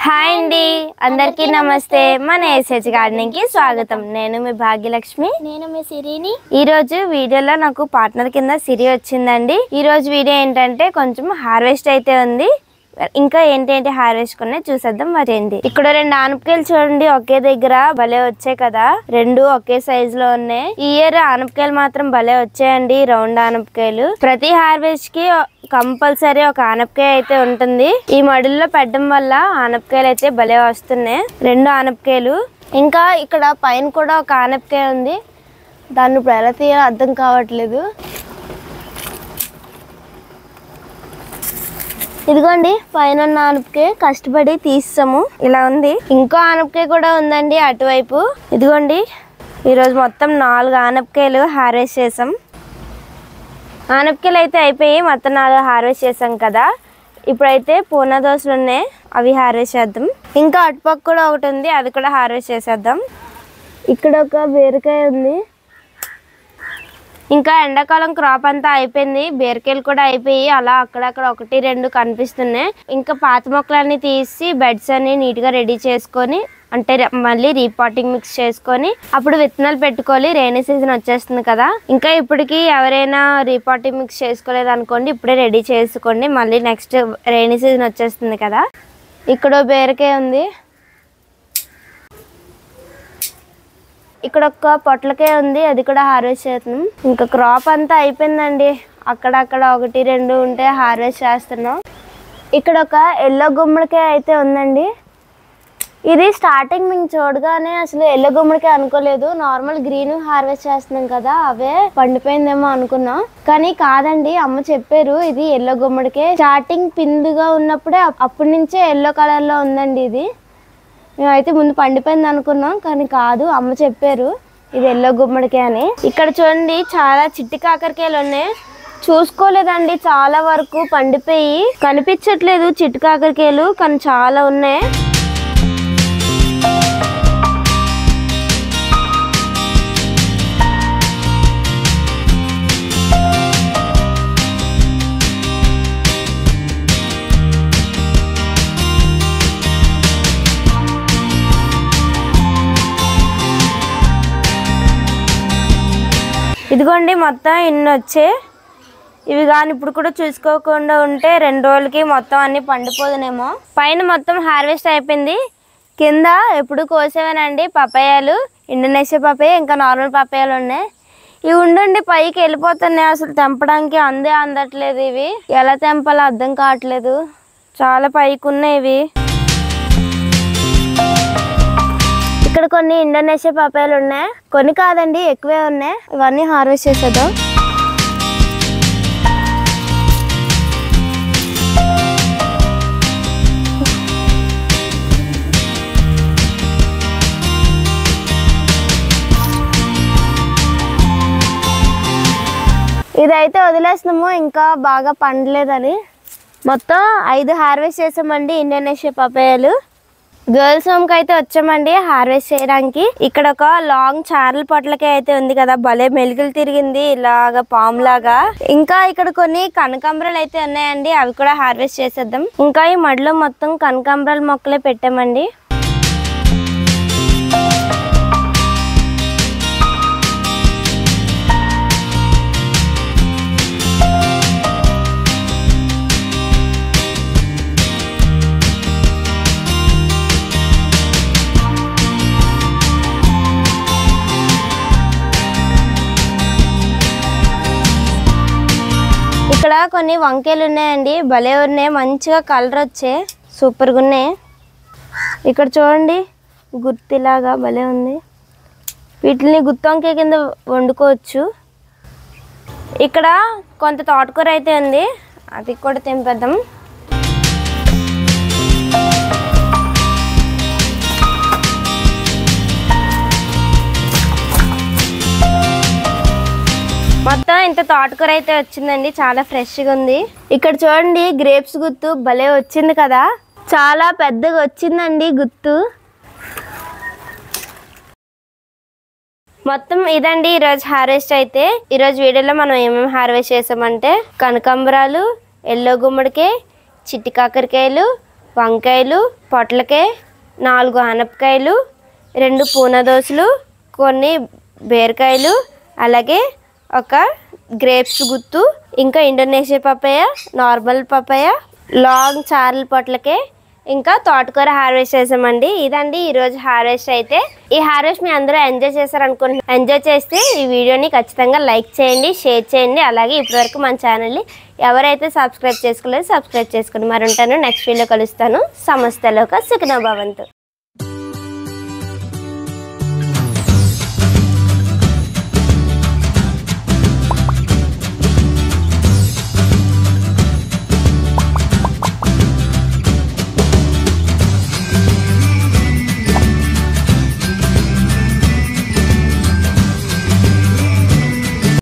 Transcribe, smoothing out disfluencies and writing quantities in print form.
Hi అండి, అందరికీ నమస్తే. మన ఎస్హెచ్ గార్డెనింగ్ కి స్వాగతం. నేను మీ భాగ్యలక్ష్మి. నేను మీ సిరిని. ఈ రోజు వీడియోలో నాకు పార్ట్నర్ కింద సిరి వచ్చిందండి. ఈ రోజు వీడియో ఏంటంటే కొంచెం హార్వెస్ట్ అయితే ఉంది. ఇంకా ఏంటి హార్వెస్ట్ కొనే చూసేద్దాం. మరి ఏంటి, ఇక్కడ 2 ఆనపకాయలు చూడండి, ఒకే దగ్గర భలే వచ్చాయి కదా. 2 ఒకే సైజ్ లో ఉన్నాయి. ఈ ఇయర్ ఆనపకాయలు మాత్రం భలే వచ్చాయండి, రౌండ్ ఆనపకాయలు. ప్రతి హార్వెస్ట్ కి కంపల్సరీ ఒక ఆనపకాయ అయితే ఉంటుంది. ఈ మడుల్లో పెట్టడం వల్ల ఆనపకాయలు అయితే భలే వస్తున్నాయి. 2 ఆనపకాయలు. ఇంకా ఇక్కడ పైన కూడా ఒక ఆనపకాయ ఉంది. దాన్ని ఇప్పుడు ఎలా తీయాలో అర్థం కావట్లేదు. ఇదిగోండి పైన ఆనపకాయ కష్టపడి తీసాము, ఇలా ఉంది. ఇంకో ఆనపకాయ కూడా ఉందండి అటువైపు. ఇదిగోండి ఈరోజు మొత్తం 4 ఆనపకాయలు హార్వెస్ట్ చేసాం. ఆనపకాయలు అయితే అయిపోయి మొత్తం 4 హార్వెస్ట్ చేసాం కదా. ఇప్పుడైతే పూనా దోసలు ఉన్నాయి, అవి హార్వెస్ట్ చేద్దాం. ఇంకా అటుపక్క కూడా ఒకటి ఉంది, అది కూడా హార్వెస్ట్ చేసేద్దాం. ఇక్కడ ఒక బీరకాయ ఉంది. ఇంకా ఎండాకాలం క్రాప్ అంతా అయిపోయింది, బీరకాయలు కూడా అయిపోయి అలా అక్కడక్కడ 1-2 కనిపిస్తున్నాయి. ఇంకా పాత మొక్కలన్నీ తీసి బెడ్స్ అన్ని నీట్గా రెడీ చేసుకొని, అంటే మళ్ళీ రీపాటింగ్ మిక్స్ చేసుకొని అప్పుడు విత్తనాలు పెట్టుకోవాలి. రైనీ సీజన్ వచ్చేస్తుంది కదా. ఇంకా ఇప్పటికి ఎవరైనా రీపాటింగ్ మిక్స్ చేసుకోలేదు అనుకోండి, ఇప్పుడే రెడీ చేసుకోండి, మళ్ళీ నెక్స్ట్ రైనీ సీజన్ వచ్చేస్తుంది కదా. ఇక్కడ బీరకాయ ఉంది. ఇక్కడ ఒక పొట్లకాయ ఉంది, అది కూడా హార్వెస్ట్ చేస్తున్నాం. ఇంకా క్రాప్ అంతా అయిపోయిందండి, అక్కడక్కడ 1-2 ఉంటే హార్వెస్ట్ చేస్తున్నాం. ఇక్కడ ఒక ఎల్లో గుమ్మడికాయ అయితే ఉందండి. ఇది స్టార్టింగ్ మేము చూడగానే అసలు ఎల్లో గుమ్మడికాయ అనుకోలేదు. నార్మల్ గ్రీన్ హార్వెస్ట్ చేస్తున్నాం కదా, అవే పండిపోయిందేమో అనుకున్నాం. కానీ కాదండి, అమ్మ చెప్పారు ఇది ఎల్లో గుమ్మడికాయ. స్టార్టింగ్ పిందుగా ఉన్నప్పుడే అప్పటి నుంచే ఎల్లో కలర్ లో ఉందండి ఇది. మేమైతే ముందు పండిపోయింది అనుకున్నాం, కానీ కాదు, అమ్మ చెప్పారు ఇది ఎల్లో గుమ్మడికాయ అని. ఇక్కడ చూడండి చాలా చిట్టి కాకరకాయలు ఉన్నాయి. చూసుకోలేదండి, చాలా వరకు పండిపోయి కనిపించట్లేదు చిట్టి కాకరకాయలు, కానీ చాలా ఉన్నాయి. ఇదిగోండి మొత్తం ఇన్ని వచ్చాయి. ఇవి కానీ ఇప్పుడు కూడా చూసుకోకుండా ఉంటే 2 రోజులకి మొత్తం అన్ని పండిపోదునేమో. పైన మొత్తం హార్వెస్ట్ అయిపోయింది. కింద ఎప్పుడు కోసేవానండి పపాయాలు, ఇండోనేషియా పపాయ, ఇంకా నార్మల్ పపాయాలు ఉన్నాయి. ఇవి ఉండండి పైకి వెళ్ళిపోతున్నాయి, అసలు తెంపడానికి అందట్లేదు. ఇవి ఎలా తెంపాలో అర్థం కావట్లేదు, చాలా పైకి ఉన్నాయి ఇవి. ఇక్కడ కొన్ని ఇండోనేషియా పపాయాలు ఉన్నాయి, కొన్ని కాదండి ఎక్కువే ఉన్నాయి. ఇవన్నీ హార్వెస్ట్ చేసేద్దాం. ఇదైతే వదిలేస్తున్నాము, ఇంకా బాగా పండలేదని. మొత్తం 5 హార్వెస్ట్ చేసామండి ఇండోనేషియా పపాయాలు. గర్ల్స్ హోమ్కి అయితే వచ్చామండి హార్వెస్ట్ చేయడానికి. ఇక్కడ ఒక లాంగ్ చారల పొట్లకాయ అయితే ఉంది కదా, భలే మెలుగులు తిరిగింది ఇలాగా పాము లాగా. ఇంకా ఇక్కడ కొన్ని కనకాంబరాలు అయితే ఉన్నాయండి, అవి కూడా హార్వెస్ట్ చేసేద్దాం. ఇంకా ఈ మడిలో మొత్తం కనకాంబరాల మొక్కలే పెట్టామండి. ఇక్కడ కొన్ని వంకాయలు ఉన్నాయండి, భలే ఉన్నాయి, మంచిగా కలర్ వచ్చే సూపర్గా ఉన్నాయి. ఇక్కడ చూడండి గుత్తిలాగా భలే ఉంది. వీటిని గుత్తి వంకాయ కింద వండుకోవచ్చు. ఇక్కడ కొంత తోటకూర అయితే ఉంది, అది కూడా తెంపేద్దాం. మొత్తం ఇంత తోటకూర అయితే వచ్చిందండి, చాలా ఫ్రెష్గా ఉంది. ఇక్కడ చూడండి గ్రేప్స్ గుత్తు భలే వచ్చింది కదా, చాలా పెద్దగా వచ్చిందండి గుత్తు. మొత్తం ఇదండి ఈరోజు హార్వెస్ట్ అయితే. ఈరోజు వీడియోలో మనం ఏమేమి హార్వెస్ట్ చేసామంటే కనకాంబరాలు, ఎల్లో గుమ్మడికాయ, చిట్టి కాకరకాయలు, వంకాయలు, పొట్లకాయ, 4 ఆనపకాయలు, 2 పూన దోసలు, కొన్ని బీరకాయలు, అలాగే ఒక గ్రేప్స్ గుత్తు, ఇంకా Indonesia papaya, normal papaya, long చార్ల పొట్లకాయ, ఇంకా తోటకూర హార్వెస్ట్ చేసామండి. ఇదండి ఈరోజు హార్వెస్ట్. అయితే ఈ హార్వెస్ట్ మీ అందరూ ఎంజాయ్ చేశారనుకుంటున్నాను. ఎంజాయ్ చేస్తే ఈ వీడియోని ఖచ్చితంగా లైక్ చేయండి, షేర్ చేయండి. అలాగే ఇప్పటివరకు మన ఛానల్ని ఎవరైతే సబ్స్క్రైబ్ చేసుకోలేదో సబ్స్క్రైబ్ చేసుకోండి. మరి ఉంటాను, నెక్స్ట్ వీడియో కలుస్తాను. సమస్తలోక సుఖినో భవంతు.